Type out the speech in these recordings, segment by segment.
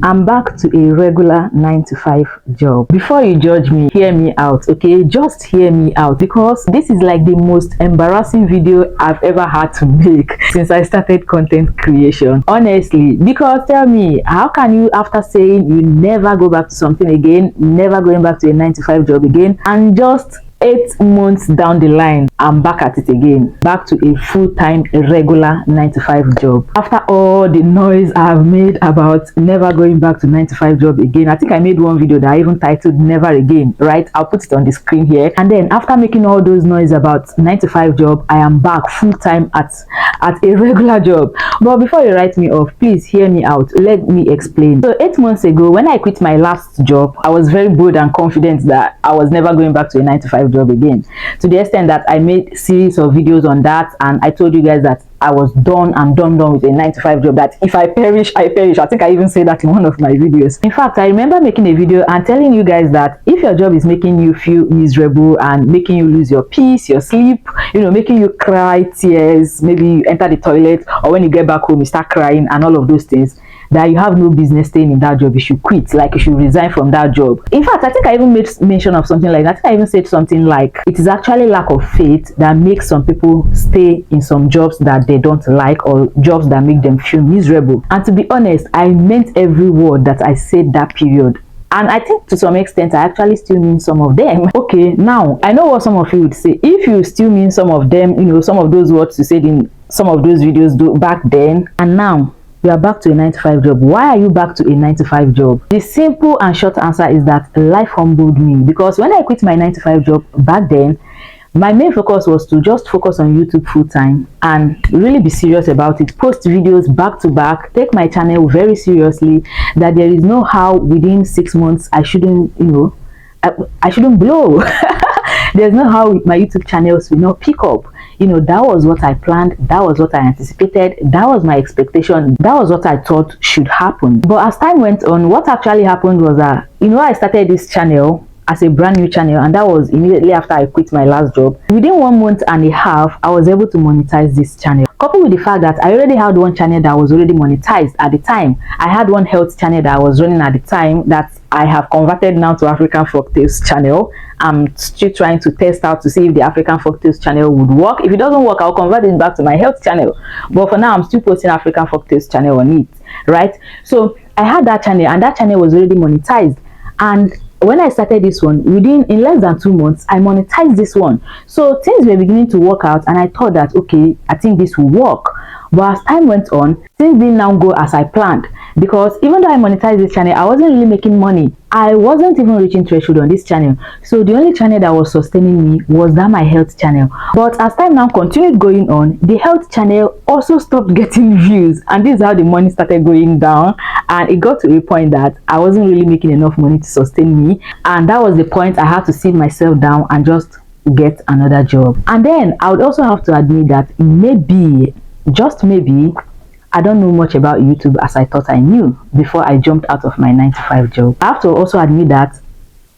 I'm back to a regular 9 to 5 job. Before you judge me, hear me out, okay? Just hear me out, because this is like the most embarrassing video I've ever had to make since I started content creation. Honestly, because tell me, how can you, after saying you never go back to something again, never going back to a 9 to 5 job again, and just 8 months down the line, I'm back at it again, back to a full-time regular 9 to 5 job. After all the noise I've made about never going back to 9 to 5 job again, I think I made one video that I even titled Never Again, right? I'll put it on the screen here. And then after making all those noise about 9 to 5 job, I am back full-time at a regular job. But before you write me off, please hear me out. Let me explain. So 8 months ago, when I quit my last job, I was very bold and confident that I was never going back to a 9 to 5 job again, to the extent that I made series of videos on that, and I told you guys that I was done with a 9 to 5 job, that if I perish, I perish. I think I even said that in one of my videos. In fact, I remember making a video and telling you guys that if your job is making you feel miserable and making you lose your peace, your sleep, you know, making you cry tears, maybe you enter the toilet, or when you get back home you start crying and all of those things, that you have no business staying in that job, you should quit. Like, you should resign from that job. In fact, I think I even made mention of something like that. I think I even said something like, it is actually lack of faith that makes some people stay in some jobs that they don't like, or jobs that make them feel miserable. And to be honest, I meant every word that I said that period. And I think to some extent, I actually still mean some of them. Okay, now, I know what some of you would say. If you still mean some of them, you know, some of those words you said in some of those videos back then, and now you are back to a 9 to 5 job. Why are you back to a 9 to 5 job? The simple and short answer is that life humbled me, because when I quit my 9 to 5 job back then, my main focus was to just focus on YouTube full-time and really be serious about it. Post videos back to back, take my channel very seriously, that there is no how within 6 months I shouldn't, you know, I shouldn't blow. There's no how my YouTube channels will not pick up. You know, that was what I planned, that was what I anticipated, that was my expectation, that was what I thought should happen. But as time went on, what actually happened was that, you know, I started this channel as a brand new channel, and that was immediately after I quit my last job. Within 1.5 months, I was able to monetize this channel. Coupled with the fact that I already had one channel that was already monetized at the time. I had one health channel that I was running at the time that I have converted now to African Folktales channel. I'm still trying to test out to see if the African Folktales channel would work. If it doesn't work, I'll convert it back to my health channel. But for now, I'm still posting African Folktales channel on it, right? So I had that channel, and that channel was already monetized. And when I started this one, in less than 2 months, I monetized this one. So things were beginning to work out, and I thought that, okay, I think this will work. But as time went on, things didn't now go as I planned, because even though I monetized this channel, I wasn't really making money. I wasn't even reaching threshold on this channel. So the only channel that was sustaining me was that my health channel. But as time now continued going on, the health channel also stopped getting views, and this is how the money started going down. And it got to a point that I wasn't really making enough money to sustain me, and that was the point I had to sit myself down and just get another job. And then I would also have to admit that maybe, just maybe, I don't know much about YouTube as I thought I knew before I jumped out of my 9 to 5 job. I have to also admit that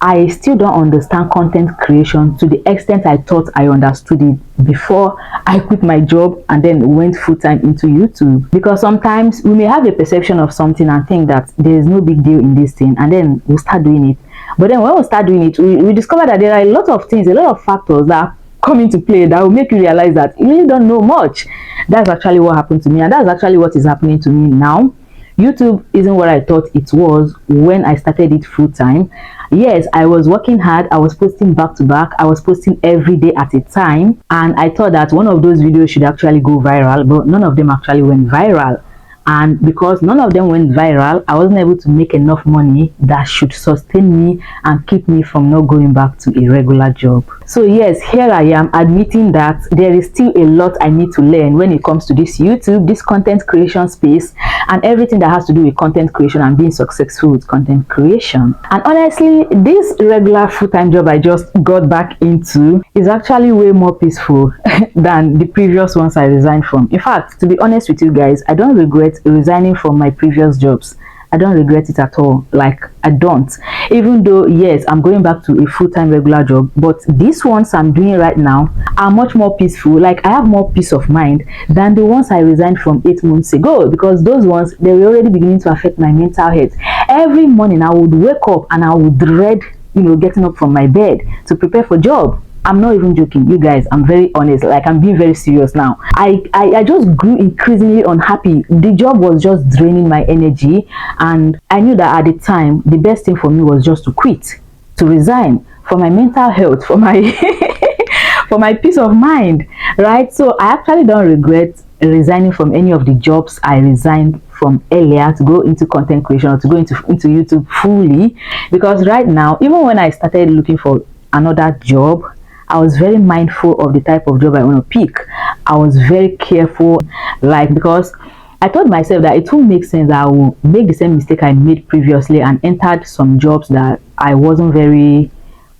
I still don't understand content creation to the extent I thought I understood it before I quit my job and then went full-time into YouTube. Because sometimes we may have a perception of something and think that there is no big deal in this thing, and then we'll start doing it. But then when we start doing it, we discover that there are a lot of things, a lot of factors that come into play that will make you realize that you really don't know much. That's actually what happened to me, and that's actually what is happening to me now. YouTube isn't what I thought it was when I started it full-time. Yes, I was working hard, I was posting back to back, I was posting every day at a time, and I thought that one of those videos should actually go viral, but none of them actually went viral. And because none of them went viral, I wasn't able to make enough money that should sustain me and keep me from not going back to a regular job. So yes, here I am admitting that there is still a lot I need to learn when it comes to this YouTube, this content creation space, and everything that has to do with content creation and being successful with content creation. And honestly, this regular full-time job I just got back into is actually way more peaceful than the previous ones I resigned from. In fact, to be honest with you guys, I don't regret resigning from my previous jobs. I don't regret it at all. Like, I don't. Even though, yes, I'm going back to a full-time regular job, but these ones I'm doing right now are much more peaceful. Like, I have more peace of mind than the ones I resigned from 8 months ago, because those ones, they were already beginning to affect my mental health. Every morning I would wake up and I would dread, getting up from my bed to prepare for job. I'm not even joking, you guys. I'm very honest. Like, I'm being very serious now. I just grew increasingly unhappy. The job was just draining my energy, and I knew that at the time the best thing for me was just to quit, to resign, for my mental health, for my for my peace of mind, right? So I actually don't regret resigning from any of the jobs I resigned from earlier to go into content creation or to go into YouTube fully, because right now, even when I started looking for another job, I was very mindful of the type of job I want to pick. I was very careful, like, because I told myself that it won't make sense that I will make the same mistake I made previously and entered some jobs that I wasn't very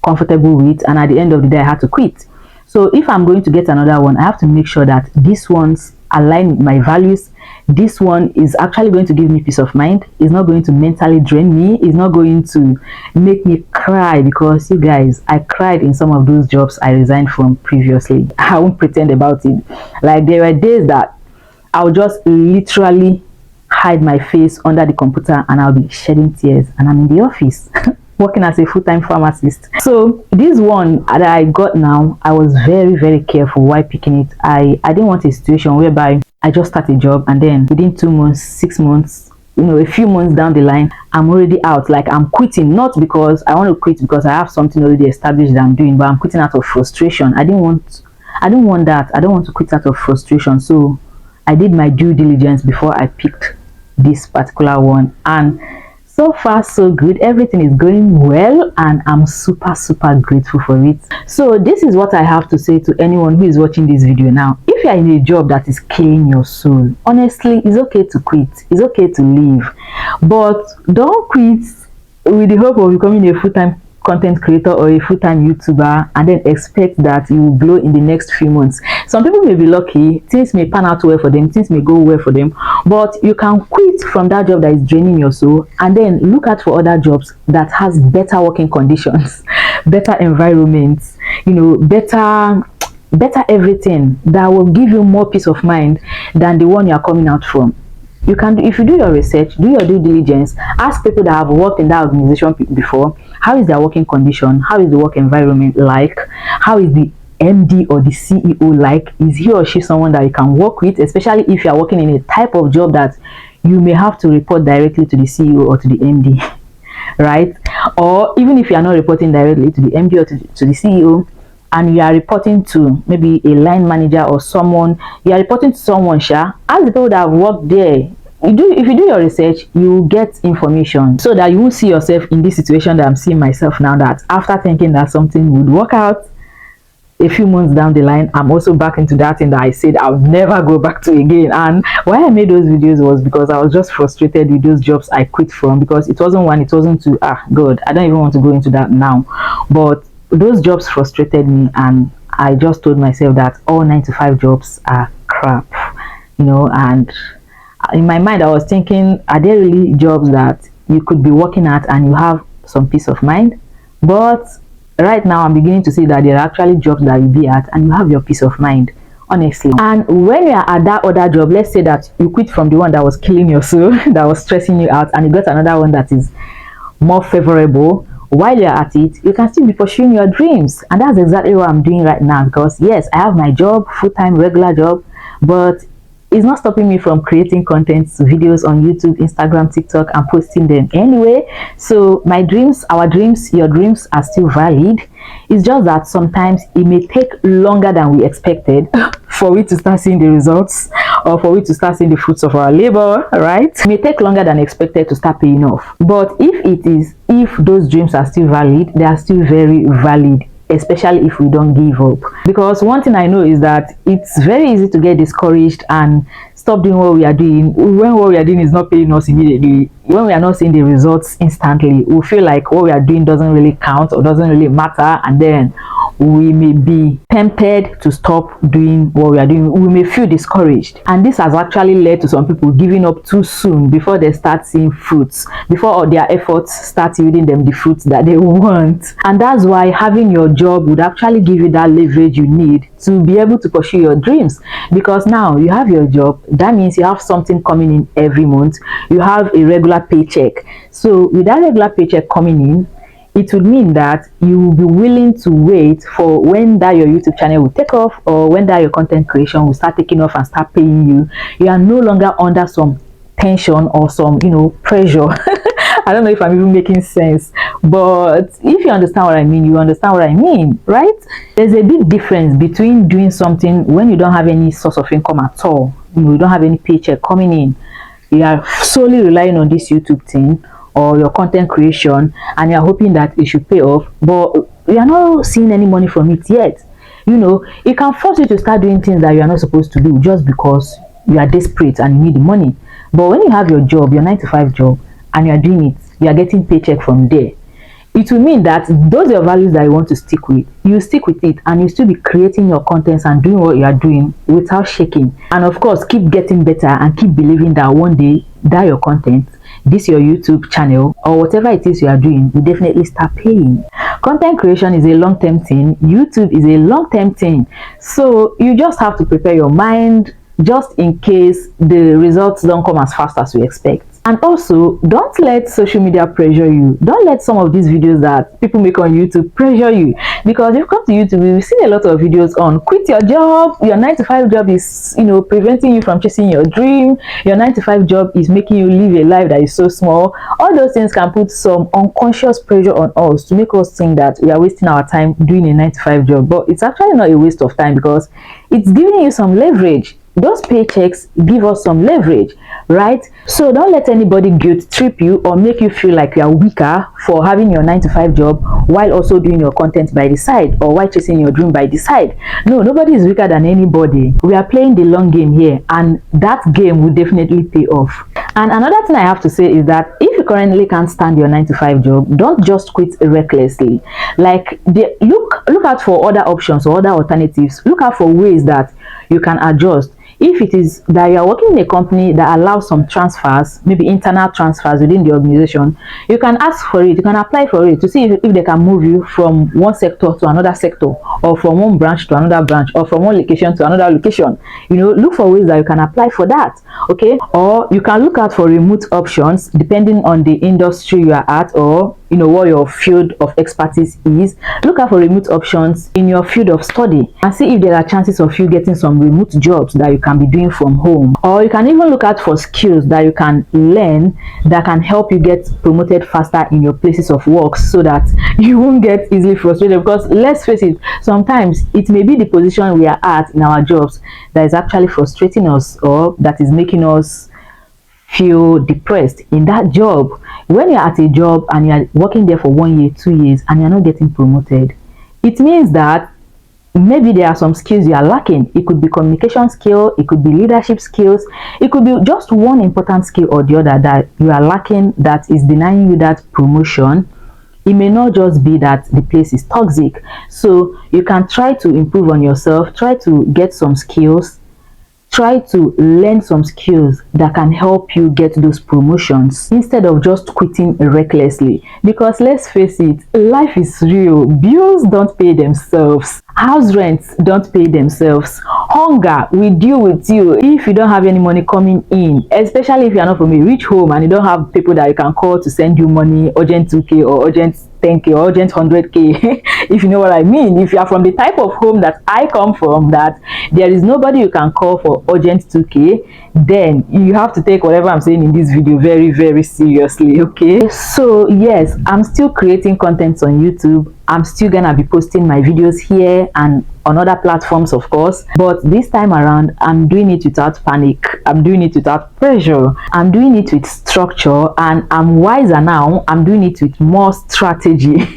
comfortable with, and at the end of the day I had to quit. So if I'm going to get another one, I have to make sure that these ones align with my values. This one is actually going to give me peace of mind. It's not going to mentally drain me. It's not going to make me cry, because, you guys, I cried in some of those jobs I resigned from previously. I won't pretend about it. Like, there were days that I would just literally hide my face under the computer and I'll be shedding tears, and I'm in the office working as a full-time pharmacist. So this one that I got now, I was very, very careful while picking it. I didn't want a situation whereby I just start a job and then within 2 months, 6 months, a few months down the line, I'm already out. Like, I'm quitting, not because I want to quit because I have something already established that I'm doing, but I'm quitting out of frustration. I didn't want that. I don't want to quit out of frustration. So I did my due diligence before I picked this particular one, and so far so good. Everything is going well and I'm super, super grateful for it. So this is what I have to say to anyone who is watching this video now. If you are in a job that is killing your soul, honestly, it's okay to quit. It's okay to leave, but don't quit with the hope of becoming a full-time content creator or a full-time YouTuber and then expect that you will blow in the next few months. Some people may be lucky, things may pan out well for them, things may go well for them, but you can quit from that job that is draining your soul and then look out for other jobs that has better working conditions, better environments, better everything, that will give you more peace of mind than the one you are coming out from. You can, if you do your research, do your due diligence, ask people that have worked in that organization before, how is their working condition, how is the work environment like, how is the MD or the CEO like, is he or she someone that you can work with, especially if you are working in a type of job that you may have to report directly to the CEO or to the MD, right? Or even if you are not reporting directly to the MD or to the CEO, and you are reporting to maybe a line manager or someone, you are reporting to someone, ask the people that have worked there. If you do your research, you get information so that you won't see yourself in this situation that I'm seeing myself now, that after thinking that something would work out, a few months down the line, I'm also back into that thing that I said I'll never go back to again. And why I made those videos was because I was just frustrated with those jobs I quit from, because it wasn't one, it wasn't two. God, I don't even want to go into that now, but those jobs frustrated me, and I just told myself that all 9-to-5 jobs are crap, and in my mind I was thinking, are there really jobs that you could be working at and you have some peace of mind? But right now I'm beginning to see that there are actually jobs that you be at and you have your peace of mind, honestly. And when you are at that other job, let's say that you quit from the one that was killing your soul, that was stressing you out, and you got another one that is more favorable, while you're at it, you can still be pursuing your dreams. And that's exactly what I'm doing right now, because yes, I have my job, full-time regular job, but it's not stopping me from creating content, videos on YouTube, Instagram, TikTok, and posting them anyway. So my dreams, our dreams, your dreams are still valid. It's just that sometimes it may take longer than we expected for we to start seeing the results, or for we to start seeing the fruits of our labor, right? It may take longer than expected to start paying off. But if those dreams are still valid, they are still very valid, especially if we don't give up. Because one thing I know is that it's very easy to get discouraged and stop doing what we are doing when what we are doing is not paying us immediately. When we are not seeing the results instantly, we feel like what we are doing doesn't really count or doesn't really matter, and then we may be tempted to stop doing what we are doing. We may feel discouraged, and this has actually led to some people giving up too soon before they start seeing fruits, before all their efforts start yielding them the fruits that they want. And that's why having your job would actually give you that leverage you need to be able to pursue your dreams, because now you have your job. That means you have something coming in every month. You have a regular paycheck. So with that regular paycheck coming in, it would mean that you will be willing to wait for when that your YouTube channel will take off, or when that your content creation will start taking off and start paying you. You are no longer under some tension or some pressure. I don't know if I'm even making sense, but if you understand what I mean, you understand what I mean, right? There's a big difference between doing something when you don't have any source of income at all. You don't have any paycheck coming in. You are solely relying on this YouTube thing or your content creation, and you're hoping that it should pay off, but you are not seeing any money from it yet. It can force you to start doing things that you are not supposed to do just because you are desperate and you need the money. But when you have your job, your 9-to-5 job, and you are doing it, you are getting paycheck from there, it will mean that those are your values that you want to stick with. You stick with it, and you still be creating your contents and doing what you are doing without shaking. And of course, keep getting better and keep believing that one day that your content, this your YouTube channel, or whatever it is you are doing, will definitely start paying. Content creation is a long-term thing. YouTube is a long-term thing. So you just have to prepare your mind just in case the results don't come as fast as we expect. And also, don't let social media pressure you. Don't let some of these videos that people make on YouTube pressure you, because if you come to YouTube, you've seen a lot of videos on quit your job. Your 9-to-5 job is preventing you from chasing your dream. Your 9-to-5 job is making you live a life that is so small. All those things can put some unconscious pressure on us to make us think that we are wasting our time doing a 9-to-5 job. But it's actually not a waste of time, because it's giving you some leverage. Those paychecks give us some leverage, right? So don't let anybody guilt trip you or make you feel like you are weaker for having your 9-to-5 job while also doing your content by the side, or while chasing your dream by the side. No, nobody is weaker than anybody. We are playing the long game here, and that game will definitely pay off. And another thing I have to say is that if you currently can't stand your 9-to-5 job, don't just quit recklessly. Like, look out for other options or other alternatives. Look out for ways that you can adjust. If it is that you are working in a company that allows some transfers, maybe internal transfers within the organization, you can ask for it, you can apply for it to see if they can move you from one sector to another sector, or from one branch to another branch, or from one location to another location. Look for ways that you can apply for that, okay? Or you can look out for remote options depending on the industry you are at, or what your field of expertise is. Look out for remote options in your field of study and see if there are chances of you getting some remote jobs that you can be doing from home. Or you can even look out for skills that you can learn that can help you get promoted faster in your places of work, so that you won't get easily frustrated. Because let's face it, sometimes it may be the position we are at in our jobs that is actually frustrating us, or that is making us feel depressed in that job. When you're at a job and you're working there for 1 year, 2 years, and you're not getting promoted, it means that maybe there are some skills you are lacking. It could be communication skill, it could be leadership skills, it could be just one important skill or the other that you are lacking that is denying you that promotion. It may not just be that the place is toxic. So you can try to improve on yourself, try to get some skills, try to learn some skills that can help you get those promotions, instead of just quitting recklessly. Because let's face it, life is real. Bills don't pay themselves. House rents don't pay themselves. Hunger will deal with you if you don't have any money coming in, especially if you're not from a rich home and you don't have people that you can call to send you money, urgent 2K or urgent 10K or urgent 100K. If you know what I mean. If you are from the type of home that I come from, that there is nobody you can call for urgent 2K, then you have to take whatever I'm saying in this video very, very seriously, okay? So yes, I'm still creating content on YouTube. I'm still gonna be posting my videos here and on other platforms, of course, but this time around I'm doing it without panic. I'm doing it without pressure. I'm doing it with structure, and I'm wiser now. I'm doing it with more strategy.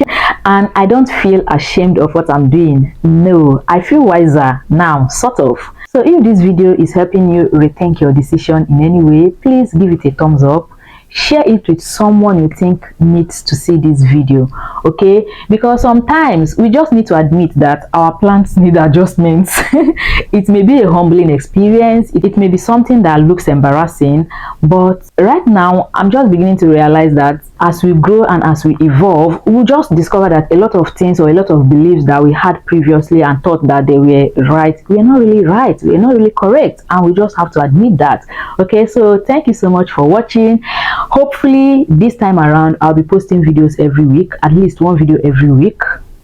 And I don't feel ashamed of what I'm doing. No, I feel wiser now, sort of. So if this video is helping you rethink your decision in any way, please give it a thumbs up, share it with someone you think needs to see this video, okay? Because sometimes we just need to admit that our plans need adjustments. It may be a humbling experience, it may be something that looks embarrassing, but right now I'm just beginning to realize that as we grow and as we evolve, we'll just discover that a lot of things or a lot of beliefs that we had previously and thought that they were right, we're not really right, we're not really correct, and we just have to admit that. Okay, so thank you so much for watching. Hopefully this time around I'll be posting videos every week, at least one video every week,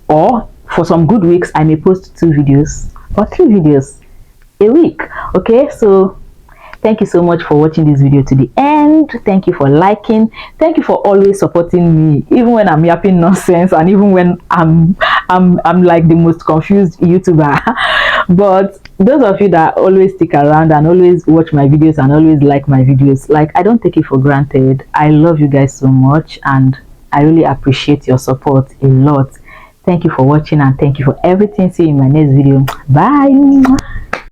or for some good weeks I may post 2 videos or 3 videos a week. Okay, so thank you so much for watching this video to the end. Thank you for liking. Thank you for always supporting me, even when I'm yapping nonsense and even when I'm like the most confused YouTuber. But those of you that always stick around and always watch my videos and always like my videos, like, I don't take it for granted. I love you guys so much and I really appreciate your support a lot. Thank you for watching and thank you for everything. See you in my next video. Bye.